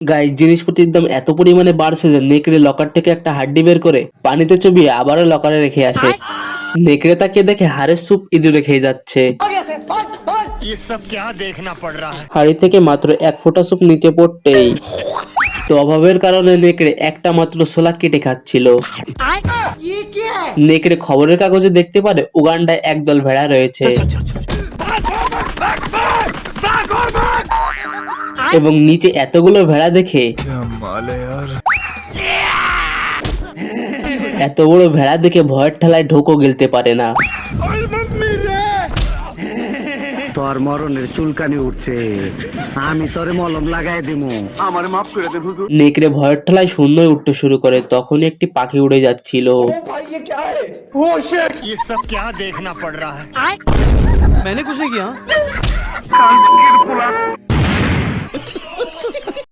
Guys, জিনিসপত্রের দাম এত পরিমাণে বাড়ছে যে নেকড়ে লকার থেকে একটা হাড্ডি বের করে পানিতে চুবিয়ে আবারও লকারে রেখে আসে। নেকড়ে তাকে দেখে হাড়ের স্যুপ ইঁদুরে খেয়ে যাচ্ছে। ये सब क्या देखना पड़ रहा है। হাড়ি থেকে মাত্র এক ফোঁটা স্যুপ নিচে পড়তেই তো অভাবের কারণে নেকড়ে একটা মাত্র ছোলা কেটে খাচ্ছিল। নেকড়ে খবরের কাগজে দেখতে পারে উগান্ডায় একদল ভেড়া রয়েছে এবং নিচে এতগুলো ভেড়া দেখে এত বড় ভেড়া দেখে ভয়ের ঠেলায় ঢোকও গিলতে পারে না। তোর মরণের চুলকানি উঠছে, আমি তোরে মলম লাগাই দিমু, আমার মাফ করে দে হুজুর। নেকড়ে ভয়ের ঠেলায় শূন্যই উঠতে শুরু করে, তখন একটি পাখি উড়ে যাচ্ছিল। ये सब क्या देखना पड़ रहा है। मैंने कुछ नहीं किया।